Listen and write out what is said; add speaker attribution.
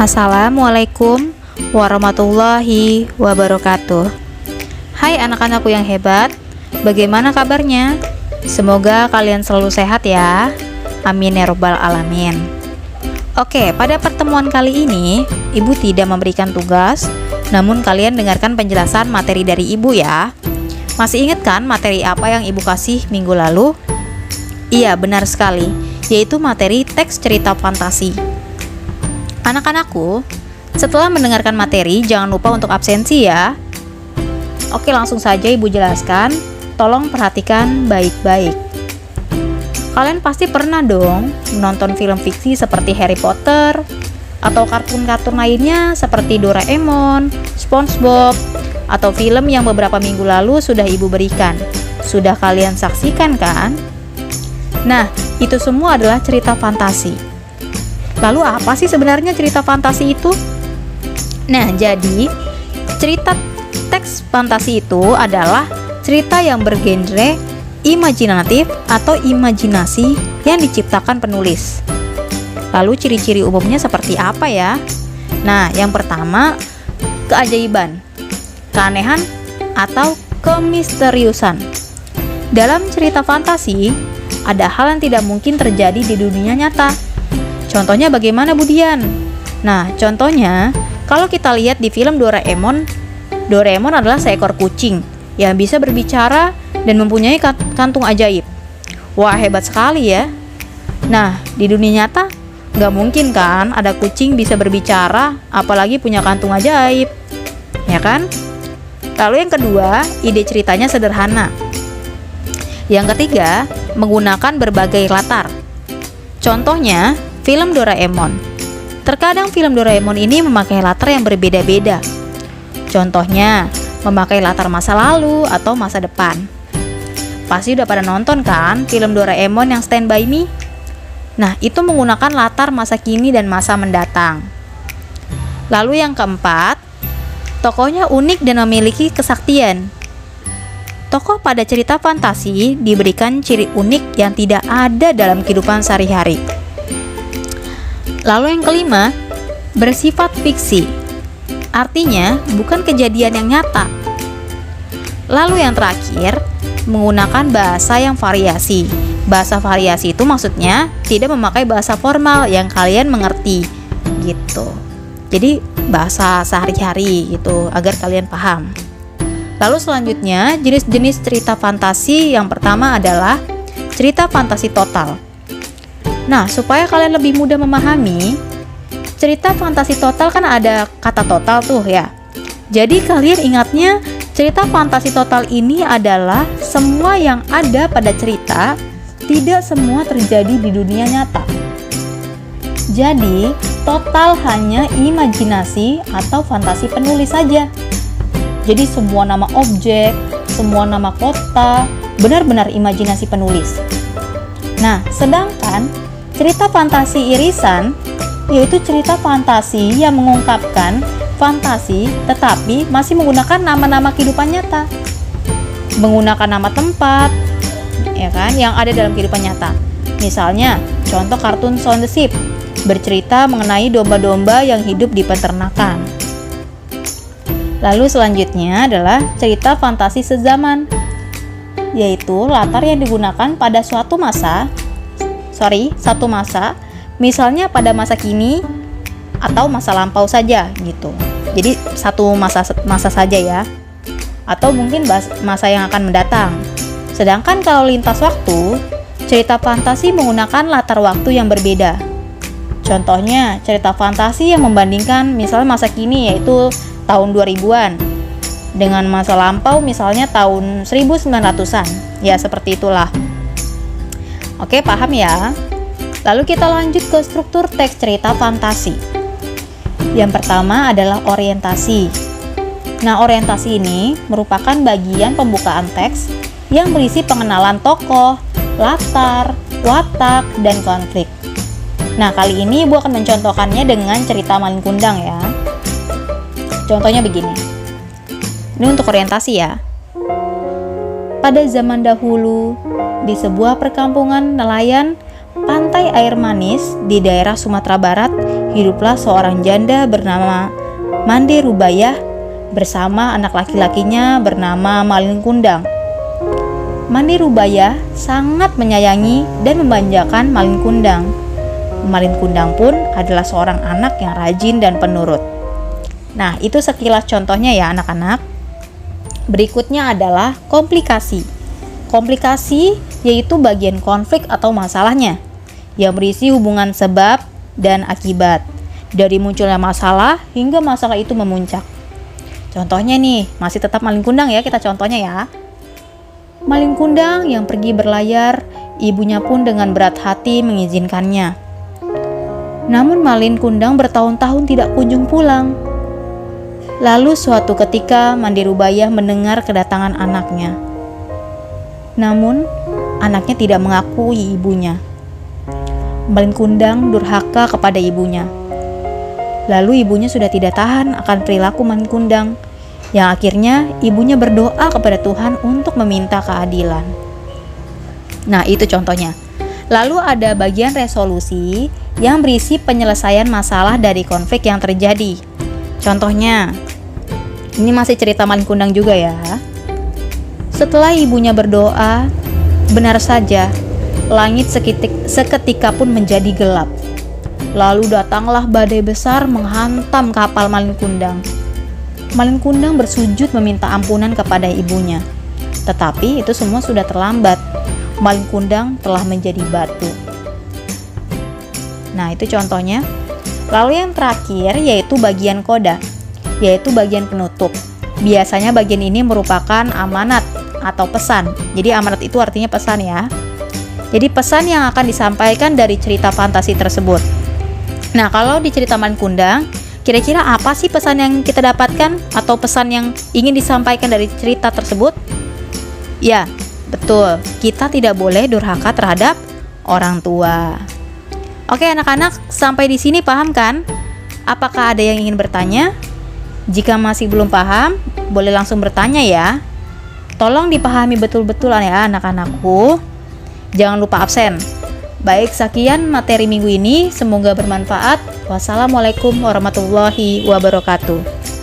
Speaker 1: Assalamualaikum warahmatullahi wabarakatuh. Hai anak-anakku yang hebat, bagaimana kabarnya? Semoga kalian selalu sehat ya. Amin ya robbal alamin. Oke, pada pertemuan kali ini Ibu tidak memberikan tugas, namun kalian dengarkan penjelasan materi dari Ibu ya. Masih ingat kan materi apa yang Ibu kasih minggu lalu? Iya, benar sekali, yaitu materi teks cerita fantasi. Anak-anakku, setelah mendengarkan materi, jangan lupa untuk absensi ya. Oke, langsung saja Ibu jelaskan. Tolong perhatikan baik-baik. Kalian pasti pernah dong menonton film fiksi seperti Harry Potter, atau kartun-kartun lainnya seperti Doraemon, SpongeBob, atau film yang beberapa minggu lalu sudah Ibu berikan. Sudah kalian saksikan kan? Nah, itu semua adalah cerita fantasi. Lalu apa sih sebenarnya cerita fantasi itu? Nah, jadi cerita teks fantasi itu adalah cerita yang bergenre imajinatif atau imajinasi yang diciptakan penulis. Lalu ciri-ciri umumnya seperti apa ya? Nah, yang pertama, keajaiban, keanehan, atau kemisteriusan. Dalam cerita fantasi, ada hal yang tidak mungkin terjadi di dunia nyata. Contohnya bagaimana, Budian? Nah, contohnya, kalau kita lihat di film Doraemon, Doraemon adalah seekor kucing yang bisa berbicara dan mempunyai kantung ajaib. Wah, hebat sekali ya. Nah, di dunia nyata, nggak mungkin kan ada kucing bisa berbicara, apalagi punya kantung ajaib. Ya kan? Lalu yang kedua, ide ceritanya sederhana. Yang ketiga, menggunakan berbagai latar. Contohnya, film Doraemon. Terkadang film Doraemon ini memakai latar yang berbeda-beda. Contohnya, memakai latar masa lalu atau masa depan. Pasti udah pada nonton kan film Doraemon yang Stand By Me? Nah, itu menggunakan latar masa kini dan masa mendatang. Lalu yang keempat, tokohnya unik dan memiliki kesaktian. Tokoh pada cerita fantasi diberikan ciri unik yang tidak ada dalam kehidupan sehari-hari. Lalu yang kelima, bersifat fiksi. Artinya, bukan kejadian yang nyata. Lalu yang terakhir, menggunakan bahasa yang variasi. Bahasa variasi itu maksudnya tidak memakai bahasa formal yang kalian mengerti, gitu. Jadi, bahasa sehari-hari gitu, agar kalian paham. Lalu selanjutnya, jenis-jenis cerita fantasi yang pertama adalah cerita fantasi total. Nah, supaya kalian lebih mudah memahami, cerita fantasi total kan ada kata total tuh ya. Jadi kalian ingatnya, cerita fantasi total ini adalah semua yang ada pada cerita, tidak semua terjadi di dunia nyata. Jadi, total hanya imajinasi atau fantasi penulis saja. Jadi semua nama objek, semua nama kota, benar-benar imajinasi penulis. Nah, sedangkan cerita fantasi irisan yaitu cerita fantasi yang mengungkapkan fantasi tetapi masih menggunakan nama-nama kehidupan nyata. Menggunakan nama tempat, ya kan, yang ada dalam kehidupan nyata. Misalnya, contoh kartun Shaun the Sheep bercerita mengenai domba-domba yang hidup di peternakan. Lalu selanjutnya adalah cerita fantasi sezaman, yaitu latar yang digunakan pada satu masa, misalnya pada masa kini atau masa lampau saja gitu. Jadi satu masa saja ya, atau mungkin masa yang akan mendatang. Sedangkan kalau lintas waktu, cerita fantasi menggunakan latar waktu yang berbeda. Contohnya cerita fantasi yang membandingkan misalnya masa kini yaitu tahun 2000-an dengan masa lampau misalnya tahun 1900-an. Ya, seperti itulah. Oke, paham ya? Lalu kita lanjut ke struktur teks cerita fantasi. Yang pertama adalah orientasi. Nah, orientasi ini merupakan bagian pembukaan teks yang berisi pengenalan tokoh, latar, watak, dan konflik. Nah, kali ini Ibu akan mencontohkannya dengan cerita Malin Kundang ya. Contohnya begini. Ini untuk orientasi ya. Pada zaman dahulu, di sebuah perkampungan nelayan, pantai air manis di daerah Sumatera Barat, hiduplah seorang janda bernama Mande Rubayah bersama anak laki-lakinya bernama Malin Kundang. Mande Rubayah sangat menyayangi dan memanjakan Malin Kundang. Malin Kundang pun adalah seorang anak yang rajin dan penurut. Nah, itu sekilas contohnya ya anak-anak. Berikutnya adalah komplikasi. Komplikasi yaitu bagian konflik atau masalahnya yang berisi hubungan sebab dan akibat. Dari munculnya masalah hingga masalah itu memuncak. Contohnya nih, masih tetap Malin Kundang ya, kita contohnya ya. Malin Kundang yang pergi berlayar, ibunya pun dengan berat hati mengizinkannya. Namun Malin Kundang bertahun-tahun tidak kunjung pulang. Lalu suatu ketika Mande Rubayah mendengar kedatangan anaknya. Namun anaknya tidak mengakui ibunya. Malin Kundang durhaka kepada ibunya. Lalu ibunya sudah tidak tahan akan perilaku Malin Kundang, yang akhirnya ibunya berdoa kepada Tuhan untuk meminta keadilan. Nah, itu contohnya. Lalu ada bagian resolusi yang berisi penyelesaian masalah dari konflik yang terjadi. Contohnya, ini masih cerita Malin Kundang juga ya. Setelah ibunya berdoa, benar saja, langit seketika pun menjadi gelap. Lalu datanglah badai besar menghantam kapal Malin Kundang. Malin Kundang bersujud meminta ampunan kepada ibunya. Tetapi itu semua sudah terlambat. Malin Kundang telah menjadi batu. Nah, itu contohnya. Lalu yang terakhir yaitu bagian koda, yaitu bagian penutup. Biasanya bagian ini merupakan amanat atau pesan. Jadi amanat itu artinya pesan ya. Jadi pesan yang akan disampaikan dari cerita fantasi tersebut. Nah, kalau di cerita Malin Kundang, kira-kira apa sih pesan yang kita dapatkan atau pesan yang ingin disampaikan dari cerita tersebut? Ya, betul. Kita tidak boleh durhaka terhadap orang tua. Oke, anak-anak, sampai di sini paham kan? Apakah ada yang ingin bertanya? Jika masih belum paham, boleh langsung bertanya ya. Tolong dipahami betul-betul ya anak-anakku. Jangan lupa absen. Baik, sekian materi minggu ini. Semoga bermanfaat. Wassalamualaikum warahmatullahi wabarakatuh.